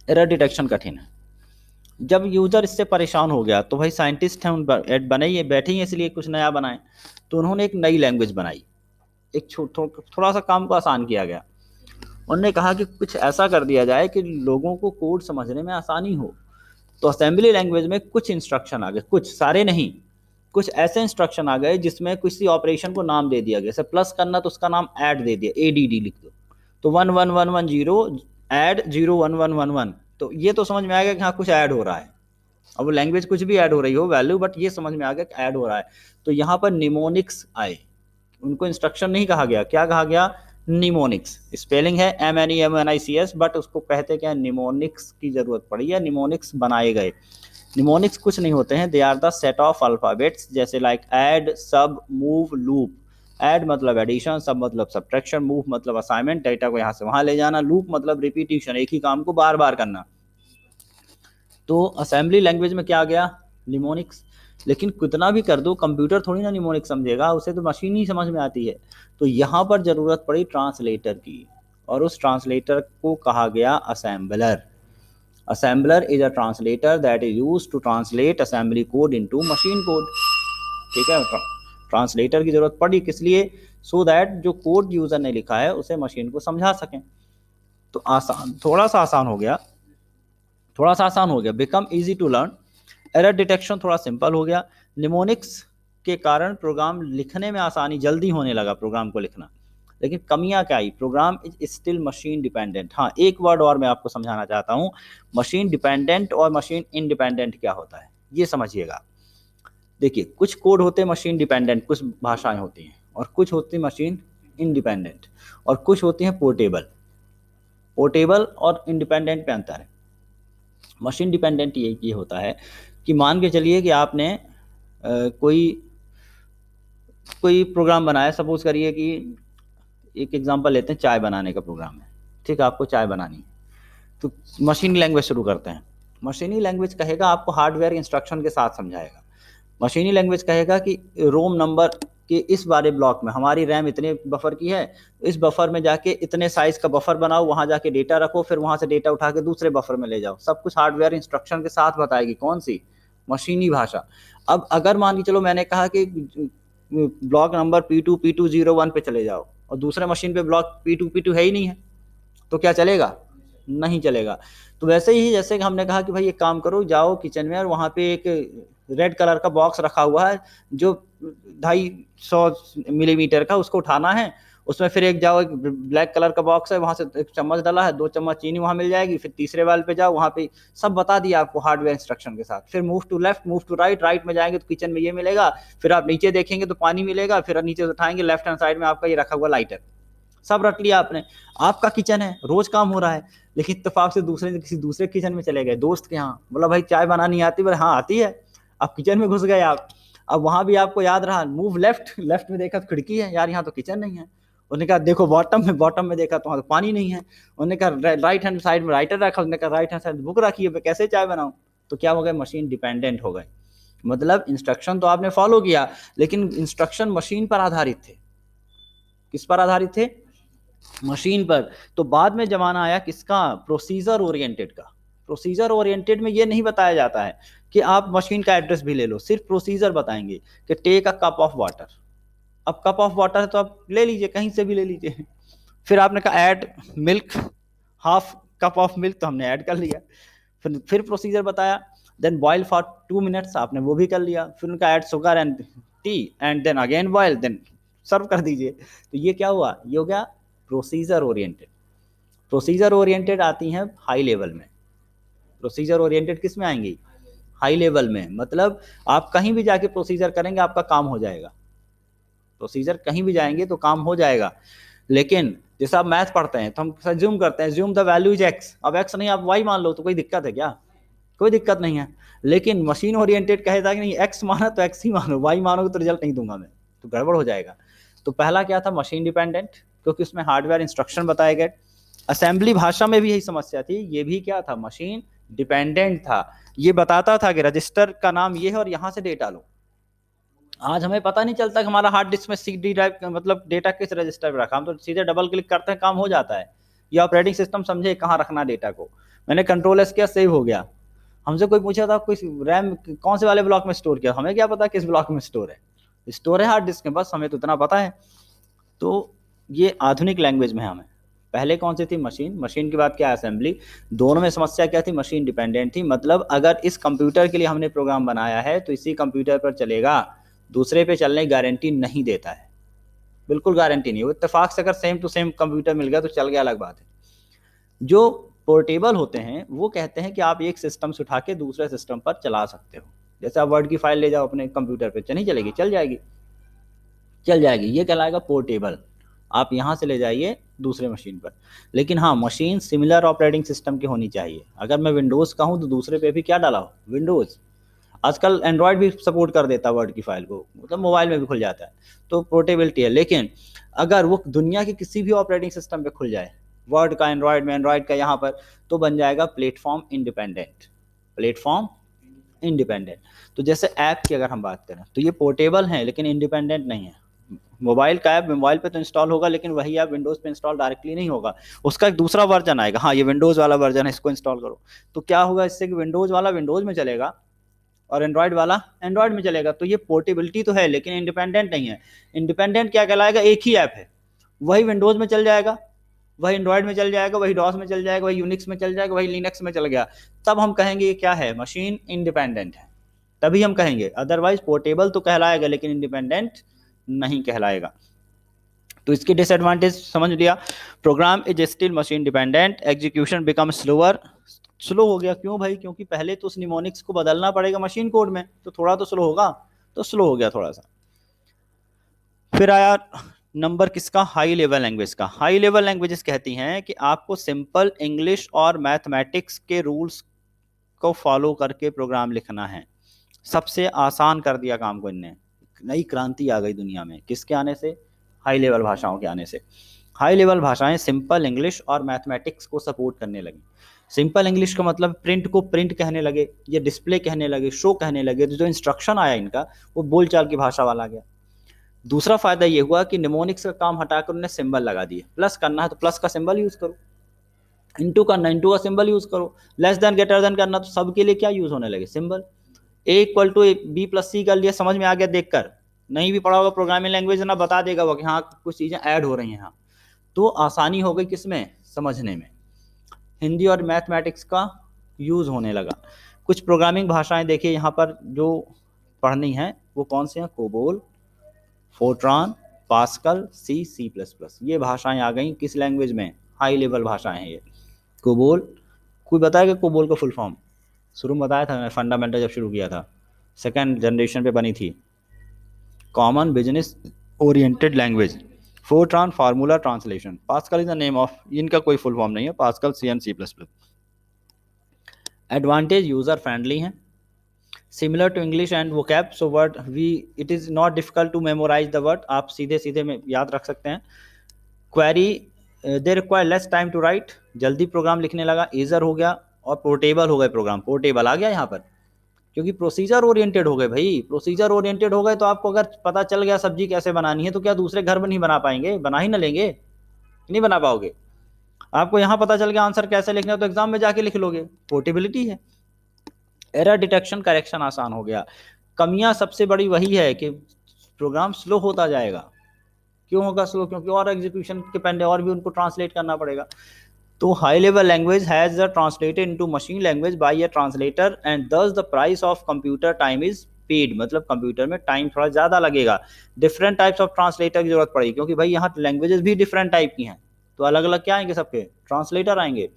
S1: एरर डिटेक्शन कठिन है। जब यूज़र इससे परेशान हो गया तो भाई साइंटिस्ट हैं, उन बनाइए बैठे ही इसलिए कुछ नया बनाएं, तो उन्होंने एक नई लैंग्वेज बनाई। एक थोड़ा सा काम को आसान किया गया। उन्होंने कहा कि कुछ ऐसा कर दिया जाए कि लोगों को कोड समझने में आसानी हो। तो असेंबली लैंग्वेज में कुछ इंस्ट्रक्शन आ गए, कुछ, सारे नहीं, कुछ ऐसे इंस्ट्रक्शन आ गए जिसमें किसी ऑपरेशन को नाम दे दिया गया। जैसे प्लस करना तो उसका नाम ऐड दे दिया, ADD लिख दो, तो 1 1 1 1 0 ऐड 01111, तो ये तो समझ में आ गया कि हाँ कुछ ऐड हो रहा है। अब लैंग्वेज कुछ भी ऐड हो रही हो वैल्यू, बट ये समझ में आ गया कि ऐड हो रहा है। तो यहाँ पर निमोनिक्स आए, उनको इंस्ट्रक्शन नहीं कहा गया, क्या कहा गया, निमोनिक्स। स्पेलिंग है MNEMNICS, बट उसको कहते क्या, निमोनिक्स की जरूरत पड़ी है, निमोनिक्स बनाए गए। निमोनिक्स कुछ नहीं होते हैं, they are the set of alphabets, जैसे like add, sub, move, loop. Add मतलब एडिशन, सब मतलब सब्ट्रैक्शन, मूव मतलब असाइनमेंट, डेटा को यहाँ से वहां ले जाना, लूप मतलब रिपीटिशन, एक ही काम को बार बार करना। तो असेंबली लैंग्वेज में क्या आ गया, निमोनिक्स। लेकिन कितना भी कर दो कंप्यूटर थोड़ी ना निमोनिक्स समझेगा, उसे तो मशीन ही समझ में आती है। तो यहाँ पर जरूरत पड़ी ट्रांसलेटर की, और उस ट्रांसलेटर को कहा गया assembler. Assembler is a translator that is used to translate assembly code into machine code. ठीक है, ट्रांसलेटर की जरूरत पड़ी किस लिए, सो दैट जो कोड यूजर ने लिखा है उसे मशीन को समझा सकें। तो आसान, थोड़ा सा आसान हो गया, थोड़ा सा आसान हो गया, become easy to learn. Error detection थोड़ा सिंपल हो गया। निमोनिक्स के कारण प्रोग्राम लिखने में आसानी, जल्दी होने लगा प्रोग्राम को लिखना। लेकिन कमियां क्या आई, program is still machine dependent. हाँ, एक वर्ड और मैं आपको समझाना चाहता हूँ, मशीन डिपेंडेंट और मशीन इंडिपेंडेंट क्या होता है, ये समझिएगा। देखिए, कुछ कोड होते हैं मशीन डिपेंडेंट, कुछ भाषाएं होती हैं, और कुछ होती है मशीन इंडिपेंडेंट, और कुछ होती हैं पोर्टेबल। पोर्टेबल और इंडिपेंडेंट पे अंतर है। मशीन डिपेंडेंट ये होता है कि मान के चलिए कि आपने कोई प्रोग्राम बनाया, सपोज करिए कि एक एग्जांपल लेते हैं, चाय बनाने का प्रोग्राम है। ठीक है, आपको चाय बनानी है, तो मशीनी लैंग्वेज शुरू करते हैं। मशीनी लैंग्वेज कहेगा आपको हार्डवेयर इंस्ट्रक्शन के साथ समझाएगा। मशीनी लैंग्वेज कहेगा कि रोम नंबर कि इस वाले ब्लॉक में हमारी रैम इतने बफर की है, इस बफर में जाके इतने साइज का बफर बनाओ, वहां जाके डेटा रखो, फिर वहां से डेटा उठा के दूसरे बफर में ले जाओ। सब कुछ हार्डवेयर इंस्ट्रक्शन के साथ बताएगी। कौन सी, मशीनी भाषा। अब अगर मान के चलो मैंने कहा कि ब्लॉक नंबर P2 पे चले जाओ, और दूसरे मशीन पे ब्लॉक P2 है ही नहीं है, तो क्या चलेगा, नहीं चलेगा। तो वैसे ही जैसे कि हमने कहा कि भाई एक काम करो, जाओ किचन में और वहां पे एक रेड कलर का बॉक्स रखा हुआ है जो 250 मिलीमीटर का, उसको उठाना है। उसमें फिर एक जाओ, एक ब्लैक कलर का बॉक्स है, वहां से एक चम्मच डाला है, 2 चम्मच चीनी वहां मिल जाएगी। फिर तीसरे वाले पे जाओ, वहां पे सब बता दिया आपको हार्डवेयर इंस्ट्रक्शन के साथ। फिर move to left, move to right, right में जाएंगे तो किचन में ये मिलेगा। फिर आप नीचे देखेंगे तो पानी मिलेगा। फिर नीचे उठाएंगे, लेफ्ट हैंड साइड में आपका ये रखा हुआ लाइटर। सब रख लिया आपने, आपका किचन है, रोज काम हो रहा है। लेकिन इत्तेफाक से किसी दूसरे किचन में चले गए, दोस्त के यहाँ, बोला भाई चाय बनानी आती है, हाँ आती है। अब किचन में घुस गए आप। अब वहां भी आपको याद रहा, मूव लेफ्ट, लेफ्ट में देखा तो खिड़की है, यार यहाँ तो किचन नहीं है। उन्होंने कहा देखो बॉटम में देखा तो वहां तो पानी नहीं है। उन्होंने कहा राइट हैंड साइड में राइटर रखा, उन्होंने कहा राइट हैंड साइड बुक रखी है, कैसे चाय बनाऊं। तो क्या हो गए, मशीन डिपेंडेंट हो गए। मतलब इंस्ट्रक्शन तो आपने फॉलो किया, लेकिन इंस्ट्रक्शन मशीन पर आधारित थे। किस पर आधारित थे, मशीन पर। तो बाद में जमाना आया किसका, प्रोसीजर ओरिएंटेड का। प्रोसीजर ओरिएंटेड में ये नहीं बताया जाता है कि आप मशीन का एड्रेस भी ले लो, सिर्फ प्रोसीजर बताएंगे कि take a cup of water. अब कप ऑफ वाटर है तो आप ले लीजिए, कहीं से भी ले लीजिए। फिर आपने कहा add milk, half cup of milk, तो हमने ऐड कर लिया। फिर प्रोसीजर बताया, देन बॉयल फॉर 2 मिनट्स, आपने वो भी कर लिया। फिर उनका add sugar and tea and then again boil, then serve कर दीजिए। तो ये क्या हुआ, ये हो गया प्रोसीजर ओरिएंटेड। प्रोसीजर ओरिएंटेड आती हैं हाई लेवल में। प्रोसीजर ओरिएंटेड किस में आएंगी, हाई लेवल में। मतलब आप कहीं भी जाके प्रोसीजर करेंगे, आपका काम हो जाएगा। प्रोसीजर कहीं भी जाएंगे तो काम हो जाएगा। लेकिन जैसे आप मैथ पढ़ते हैं तो हम ज्यूम करते हैं, ज्यूम द वैल्यू इज एक्स। अब एक्स नहीं, आप वाई मान लो, तो कोई दिक्कत है क्या, कोई दिक्कत नहीं है। लेकिन मशीन ओरिएंटेड कहेगा कि नहीं, एक्स माना तो एक्स ही मानो, वाई मानोगे तो रिजल्ट नहीं दूंगा मैं, तो गड़बड़ हो जाएगा। तो पहला क्या था, मशीन डिपेंडेंट, क्योंकि उसमें हार्डवेयर इंस्ट्रक्शन बताए गए। असेंबली भाषा में भी यही समस्या थी, ये भी क्या था, मशीन डिपेंडेंट था। ये बताता था कि रजिस्टर का नाम ये है और यहां से डेटा लो। आज हमें पता नहीं चलता कि हमारा हार्ड डिस्क में CD ड्राइव मतलब डेटा किस रजिस्टर पर रखा, हम तो सीधे डबल क्लिक करते हैं, काम हो जाता है। ये ऑपरेटिंग सिस्टम समझे कहाँ रखना डेटा को। मैंने कंट्रोल S किया, सेव हो गया। हमसे कोई पूछा था कोई रैम कौन से वाले ब्लॉक में स्टोर किया, हमें क्या पता किस ब्लॉक में स्टोर है, स्टोर है हार्ड डिस्क में, बस हमें तो इतना पता है। तो ये आधुनिक लैंग्वेज में हमें, पहले कौन सी थी, मशीन, मशीन की बात क्या, असेंबली। दोनों में समस्या क्या थी, मशीन डिपेंडेंट थी। मतलब अगर इस कंप्यूटर के लिए हमने प्रोग्राम बनाया है तो इसी कंप्यूटर पर चलेगा, दूसरे पे चलने की गारंटी नहीं देता है, बिल्कुल गारंटी नहीं। वो इत्तेफाक से अगर सेम टू सेम कंप्यूटर मिल गया तो चल गया, अलग बात है। जो पोर्टेबल होते हैं वो कहते हैं कि आप एक सिस्टम से उठा के दूसरे सिस्टम पर चला सकते हो। जैसे आप वर्ड की फाइल ले जाओ अपने कंप्यूटर पे, नहीं चलेगी? चल जाएगी, चल जाएगी। ये कहलाएगा पोर्टेबल। आप यहाँ से ले जाइए दूसरे मशीन पर। लेकिन हाँ, मशीन सिमिलर ऑपरेटिंग सिस्टम की होनी चाहिए। अगर मैं विंडोज़ का हूँ तो दूसरे पे भी क्या डाला हो, विंडोज़। आजकल एंड्रॉयड भी सपोर्ट कर देता है वर्ड की फाइल को, मतलब मोबाइल में भी खुल जाता है, तो पोर्टेबिलिटी है। लेकिन अगर वो दुनिया के किसी भी ऑपरेटिंग सिस्टम पे खुल जाए, वर्ड का एंड्रॉयड में, एंड्रॉयड का यहाँ पर, तो बन जाएगा प्लेटफॉर्म इंडिपेंडेंट। Platform independent. तो जैसे ऐप की अगर हम बात करें तो ये पोर्टेबल हैं लेकिन इंडिपेंडेंट नहीं है। मोबाइल का ऐप मोबाइल पे तो इंस्टॉल होगा, लेकिन वही ऐप विंडोज़ पे इंस्टॉल डायरेक्टली नहीं होगा, उसका एक दूसरा वर्जन आएगा। हाँ, ये विंडोज़ वाला वर्जन है, इसको इंस्टॉल करो। तो क्या होगा इससे कि विंडोज़ वाला विंडोज़ में चलेगा और एंड्रॉयड वाला एंड्रॉयड में चलेगा। तो ये पोर्टेबिलिटी तो है लेकिन इंडिपेंडेंट नहीं है। इंडिपेंडेंट क्या कहलाएगा, एक ही ऐप है, वही विंडोज़ में चल जाएगा, वही एंड्रॉयड में चल जाएगा, वही डॉस में चल जाएगा, वही यूनिक्स में चल जाएगा, वही लिनक्स में चल गया, तब हम कहेंगे ये क्या है, मशीन इंडिपेंडेंट है, तभी हम कहेंगे। अदरवाइज पोर्टेबल तो कहलाएगा लेकिन इंडिपेंडेंट नहीं कहलाएगा। तो इसकी डिसएडवांटेज समझ लिया। Program is still machine dependent, execution become slower. Slow हो गया क्यों भाई? क्योंकि पहले तो उस निमोनिक्स को बदलना पड़ेगा मशीन कोड में, तो थोड़ा तो स्लो होगा, तो स्लो हो गया थोड़ा सा। फिर आया नंबर किसका, हाई लेवल लैंग्वेज का। हाई लेवल लैंग्वेजेस कहती हैं कि आपको सिंपल इंग्लिश और मैथमेटिक्स के रूल्स को फॉलो करके प्रोग्राम लिखना है। सबसे आसान कर दिया काम को इनने, नई क्रांति आ गई दुनिया में, किसके आने से, हाई लेवल भाषाओं के आने से। हाई लेवल भाषाएं सिंपल इंग्लिश और मैथमेटिक्स को सपोर्ट करने लगी। सिंपल इंग्लिश का मतलब प्रिंट को प्रिंट कहने लगे, ये डिस्प्ले कहने लगे, शो कहने लगे, तो जो इंस्ट्रक्शन आया इनका वो बोलचाल की भाषा वाला गया। दूसरा फायदा ये हुआ कि निमोनिक्स का काम हटाकर उन्हें सिंबल लगा दिए। प्लस करना है तो प्लस का सिंबल यूज करो, इंटू करना इंटू का सिंबल यूज करो, लेस देन ग्रेटर देन करना तो सबके लिए क्या यूज होने लगे, symbol. A equal to B plus C कर लिया, समझ में आ गया देखकर। नहीं भी पढ़ा होगा प्रोग्रामिंग लैंग्वेज ना, बता देगा वो कि हाँ कुछ चीजें ऐड हो रही हैं यहाँ, तो आसानी हो गई किसमें, समझने में। हिंदी और मैथमेटिक्स का यूज होने लगा। कुछ प्रोग्रामिंग भाषाएं देखिए यहाँ पर जो पढ़नी है वो कौन से हैं, कोबोल, फोर्ट्रान, पास्कल, सी, सी प्लस प्लस, ये भाषाएं आ गई किस लैंग्वेज में, हाई लेवल भाषाएं हैं ये। कोबोल, कोई बताएगा कोबोल का फुल फॉर्म? शुरू में बताया था मैंने, फंडामेंटल जब शुरू किया था, सेकेंड जनरेशन पे बनी थी, common business oriented language. Fortran formula translation, Pascal is the name of, इनका कोई फुल फॉर्म नहीं है, Pascal C and C plus plus. Advantage, user friendly हैं, similar to English and vocab, so word we it is not difficult to memorise the word, आप सीधे सीधे में याद रख सकते हैं। Query, they require less time to write, जल्दी प्रोग्राम लिखने लगा, ईजर हो गया, और पोर्टेबल हो गए प्रोग्राम, पोर्टेबल आ गया यहाँ पर, क्योंकि प्रोसीजर ओरिएंटेड हो गए भाई। प्रोसीजर ओरिएंटेड हो गए तो आपको अगर पता चल गया सब्जी कैसे बनानी है तो क्या दूसरे घर में नहीं बना पाएंगे, बना ही ना लेंगे, नहीं बना पाओगे। आपको यहाँ पता चल गया आंसर कैसे लिखना है तो एग्जाम में जाके लिख लोगे, पोर्टेबिलिटी है। एरर डिटेक्शन करेक्शन आसान हो गया। कमियां सबसे बड़ी वही है कि प्रोग्राम स्लो होता जाएगा। क्यों होगा स्लो? क्योंकि और एग्जीक्यूशन के पहले और भी उनको ट्रांसलेट करना पड़ेगा। तो high level language has translated into machine language by a translator and thus the price of computer time is paid, मतलब कंप्यूटर में टाइम थोड़ा ज़्यादा लगेगा। डिफरेंट टाइप्स ऑफ ट्रांसलेटर की जरूरत पड़ेगी, क्योंकि भाई यहाँ लैंग्वेजेस भी डिफरेंट टाइप की हैं, तो अलग अलग क्या आएंगे, सबके ट्रांसलेटर आएंगे।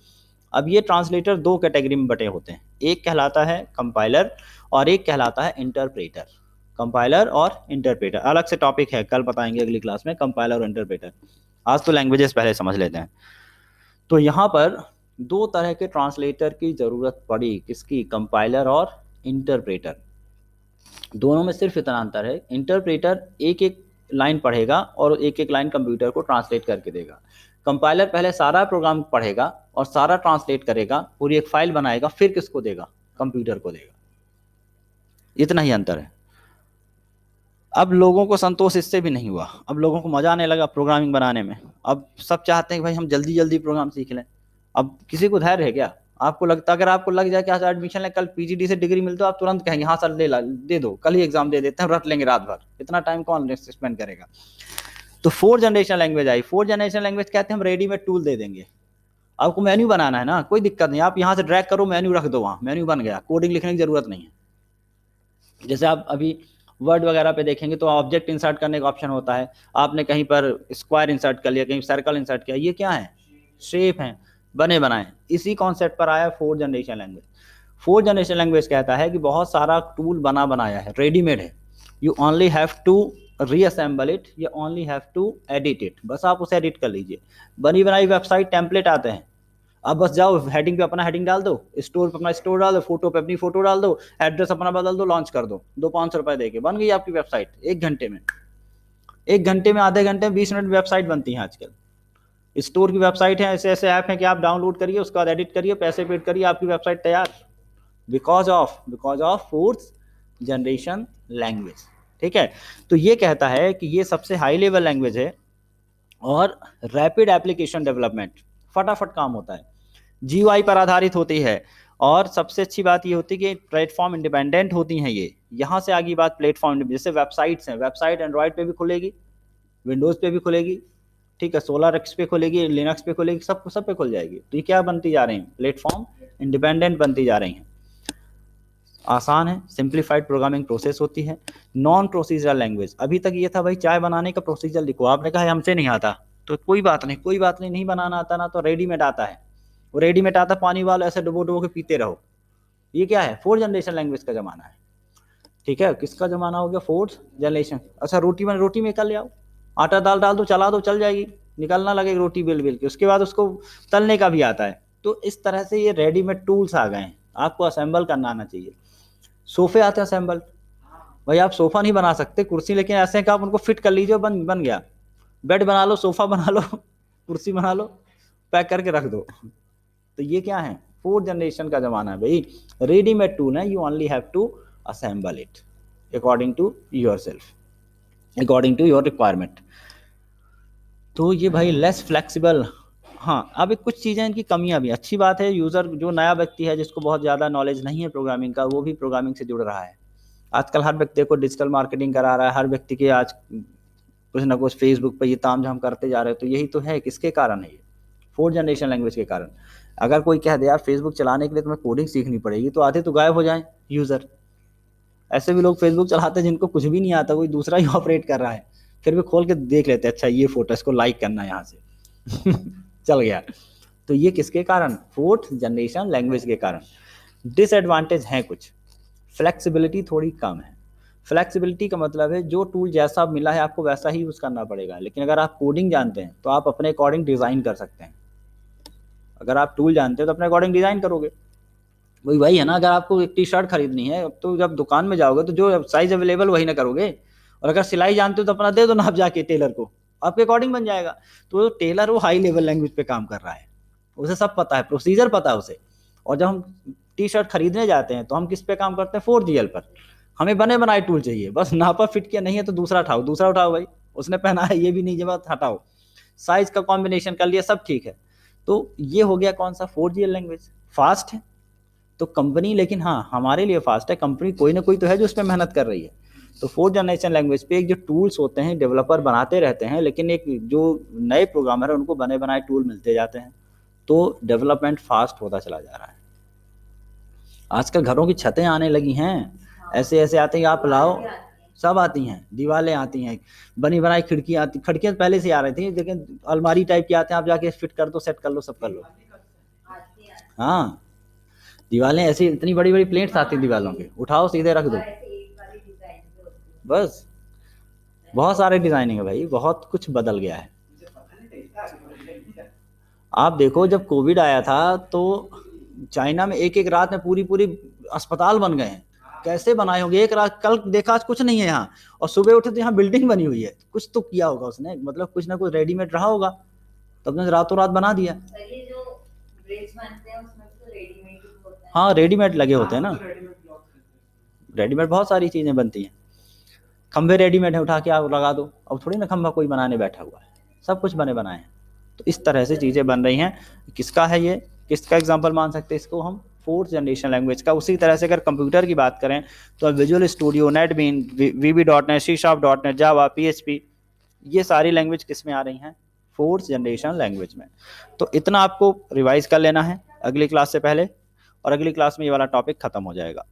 S1: अब ये ट्रांसलेटर दो कैटेगरी में बटे होते हैं, एक कहलाता है कंपाइलर और एक कहलाता है इंटरप्रेटर। कंपाइलर और इंटरप्रेटर अलग से टॉपिक है, कल बताएंगे अगली क्लास में कंपाइलर और इंटरप्रेटर। आज तो लैंग्वेजेस पहले समझ लेते हैं। तो यहाँ पर दो तरह के ट्रांसलेटर की ज़रूरत पड़ी, किसकी, कंपाइलर और इंटरप्रेटर। दोनों में सिर्फ इतना अंतर है, इंटरप्रेटर एक एक लाइन पढ़ेगा और एक एक लाइन कंप्यूटर को ट्रांसलेट करके देगा। कंपाइलर पहले सारा प्रोग्राम पढ़ेगा और सारा ट्रांसलेट करेगा, पूरी एक फाइल बनाएगा, फिर किसको देगा, कंप्यूटर को देगा। इतना ही अंतर है। अब लोगों को संतोष इससे भी नहीं हुआ, अब लोगों को मजा आने लगा प्रोग्रामिंग बनाने में। अब सब चाहते हैं कि भाई हम जल्दी जल्दी प्रोग्राम सीख लें। अब किसी को धैर्य है क्या? आपको लगता, अगर आपको लग जाए कि आज एडमिशन ले, कल पीजीडी से डिग्री मिलती, तो आप तुरंत कहेंगे हाँ सर दे दो, कल ही एग्जाम दे देते हैं, रट लेंगे रात भर, इतना टाइम कौन स्पेंड करेगा। तो 4th generation language I. 4th generation language कहते हैं हम रेडीमेड टूल दे देंगे, आपको मेन्यू बनाना है ना, कोई दिक्कत नहीं, आप यहाँ से ड्रैग करो, मेन्यू रख दो, वहाँ मेन्यू बन गया, कोडिंग लिखने की जरूरत नहीं है। जैसे आप अभी वर्ड वगैरह पे देखेंगे तो ऑब्जेक्ट इंसर्ट करने का ऑप्शन होता है, आपने कहीं पर स्क्वायर इंसर्ट कर लिया, कहीं सर्कल इंसर्ट किया, ये क्या है, शेप है। बने बनाए। इसी कॉन्सेप्ट पर आया fourth generation language. Fourth generation language कहता है कि बहुत सारा टूल बना बनाया है, रेडीमेड है, you only have to reassemble it, या only have to edit it, बस आप उसे एडिट कर लीजिए। बनी बनाई वेबसाइट टेम्पलेट आते हैं, अब बस जाओ हेडिंग पे अपना हेडिंग डाल दो, स्टोर पे अपना स्टोर डाल दो, फोटो पे अपनी फोटो डाल दो, एड्रेस अपना बदल दो, लॉन्च कर दो, 200-500 रुपए देके बन गई आपकी वेबसाइट 1 घंटे में। 1 घंटे में, आधे घंटे में, 20 मिनट में वेबसाइट बनती है आजकल। स्टोर की वेबसाइट है, ऐसे ऐसे ऐप हैं कि आप डाउनलोड करिए, उसके बाद एडिट करिए, पैसे पेड करिए, आपकी वेबसाइट तैयार। Because of fourth generation language. ठीक है, तो ये कहता है कि ये सबसे हाई लेवल लैंग्वेज है और रैपिड एप्लीकेशन डेवलपमेंट, फटाफट काम होता है, जीयूआई पर आधारित होती है, और सबसे अच्छी बात ये होती है कि प्लेटफॉर्म इंडिपेंडेंट होती हैं ये। यहाँ से आगे बात प्लेटफॉर्म, जैसे वेबसाइट्स हैं, वेबसाइट एंड्रॉयड पे भी खुलेगी, विंडोज़ पे भी खुलेगी, ठीक है, सोलर एक्स पे खुलेगी, लिनक्स पे खुलेगी, सब पे खुल जाएगी। तो ये क्या बनती जा रही हैं, प्लेटफॉर्म इंडिपेंडेंट बनती जा रही हैं। आसान है, सिंप्लीफाइड प्रोग्रामिंग प्रोसेस होती है। नॉन प्रोसीजरल लैंग्वेज, अभी तक ये था भाई चाय बनाने का प्रोसीजर लिखो, आपने कहा हमसे नहीं आता, तो कोई बात नहीं, कोई बात नहीं, नहीं बनाना आता ना तो रेडीमेड आता है, वो रेडीमेड आता, पानी वाला ऐसे डुबो डुबो के पीते रहो। ये क्या है, फोर्थ जनरेशन लैंग्वेज का जमाना है। ठीक है, किसका जमाना हो गया, फोर्थ जनरेशन। अच्छा, रोटी मेकर ले आओ, आटा दाल डाल दो, चला दो, चल जाएगी, निकलना लगेगी रोटी बेल बेल के, उसके बाद उसको तलने का भी आता है। तो इस तरह से ये रेडीमेड टूल्स आ गए हैं, आपको असेंबल करना आना चाहिए। सोफे आते हैं असेंबल, भाई आप सोफा नहीं बना सकते, कुर्सी, लेकिन ऐसे हैं कि आप उनको फिट कर लीजिए, बन गया। बेड बना लो, सोफा बना लो, कुर्सी बना लो, पैक करके रख दो। तो ये क्या है, फोर्थ जनरेशन का जमाना है भाई। रेडीमेड टूल है, you only have to assemble it according to your self, according to your requirement. तो ये भाई लेस फ्लेक्सिबल। हाँ, अब एक कुछ चीज़ें इनकी कमियां भी, अच्छी बात है, यूज़र जो नया व्यक्ति है जिसको बहुत ज़्यादा नॉलेज नहीं है प्रोग्रामिंग का, वो भी प्रोग्रामिंग से जुड़ रहा है। आजकल हर व्यक्ति को डिजिटल मार्केटिंग करा रहा है, हर व्यक्ति के आज कुछ ना कुछ फेसबुक पर ये ताम झाम करते जा रहे हैं। तो यही तो है, किसके कारण है ये, फोर्थ जनरेशन लैंग्वेज के कारण। अगर कोई कह दे यार फेसबुक चलाने के लिए तुम्हें कोडिंग सीखनी पड़ेगी, तो आधे तो गायब हो जाए यूज़र। ऐसे भी लोग फेसबुक चलाते हैं जिनको कुछ भी नहीं आता, कोई दूसरा ही ऑपरेट कर रहा है, फिर भी खोल के देख लेते हैं, अच्छा ये फोटो, इसको लाइक करना है यहाँ से चल गया। तो ये किसके कारण, फोर्थ जनरेशन लैंग्वेज के कारण। डिसएडवांटेज हैं कुछ, फ्लेक्सिबिलिटी थोड़ी कम है। फ्लेक्सिबिलिटी का मतलब है जो टूल जैसा मिला है आपको वैसा ही यूज़ करना पड़ेगा, लेकिन अगर आप कोडिंग जानते हैं तो आप अपने अकॉर्डिंग डिज़ाइन कर सकते हैं। अगर आप टूल जानते हैं तो अपने अकॉर्डिंग डिज़ाइन करोगे। वही है ना, अगर आपको एक टी शर्ट खरीदनी है तो जब दुकान में जाओगे तो जो साइज अवेलेबल वही ना करोगे, और अगर सिलाई जानते हो तो अपना दे दो नाप जाके टेलर को, आपके अकॉर्डिंग बन जाएगा। तो टेलर वो हाई लेवल लैंग्वेज पे काम कर रहा है, उसे सब पता है, प्रोसीजर पता है उसे। और जब हम टी शर्ट खरीदने जाते हैं तो हम किस पे काम करते हैं, 4GL पर। हमें बने बनाए टूल चाहिए, बस नापा फिट किया नहीं है तो दूसरा उठाओ भाई, उसने पहना है ये भी नहीं, जब हटाओ, साइज का कॉम्बिनेशन कर लिया, सब ठीक है। तो ये हो गया कौन सा, 4GL लैंग्वेज। फास्ट है तो कंपनी, लेकिन हाँ हमारे लिए फास्ट है, कंपनी कोई ना कोई तो है जो उस पर मेहनत कर रही है। तो फोर्थ जनरेशन लैंग्वेज पे एक जो टूल्स होते हैं डेवलपर बनाते रहते हैं, लेकिन एक जो नए प्रोग्रामर है उनको बने बनाए टूल मिलते जाते हैं, तो डेवलपमेंट फास्ट होता चला जा रहा है। आजकल घरों की छतें आने लगी हैं, ऐसे ऐसे आते हैं, आप लाओ, सब आती हैं, दीवारें आती हैं, बनी बनाई खिड़की आती, खिड़कियाँ पहले से आ रही थी, लेकिन अलमारी टाइप की आते हैं, आप जाके फिट कर दो, सेट कर लो, सब कर लो। हाँ, दीवारें ऐसी इतनी बड़ी बड़ी प्लेट्स आती दीवारों के, उठाओ सीधे रख दो, बस। बहुत सारे डिजाइनिंग है भाई, बहुत कुछ बदल गया है। आप देखो जब कोविड आया था तो चाइना में एक एक रात में पूरी पूरी अस्पताल बन गए हैं, कैसे बनाए होंगे, एक रात, कल देखा आज कुछ नहीं है यहाँ, और सुबह उठे तो यहाँ बिल्डिंग बनी हुई है। कुछ तो किया होगा उसने, मतलब कुछ ना कुछ रेडीमेड रहा होगा, तब ने रातों रात बना दिया। हाँ, रेडीमेड लगे होते हैं ना, रेडीमेड बहुत सारी चीजें बनती हैं। खंभे रेडीमेड है, उठा के आप लगा दो, अब थोड़ी ना खंभा कोई बनाने बैठा हुआ है, सब कुछ बने बनाए हैं। तो इस तरह से चीज़ें बन रही हैं। किसका है ये, किसका एग्जांपल मान सकते हैं इसको हम, फोर्थ जनरेशन लैंग्वेज का। उसी तरह से अगर कंप्यूटर की बात करें तो विजुअल स्टूडियो, नेटबीन, VB.NET, C#.NET, जावा, PHP, ये सारी लैंग्वेज किस में आ रही हैं, फोर्थ जनरेशन लैंग्वेज में। तो इतना आपको रिवाइज कर लेना है अगली क्लास से पहले, और अगली क्लास में ये वाला टॉपिक खत्म हो जाएगा।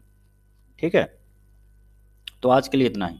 S1: ठीक है, तो आज के लिए इतना ही।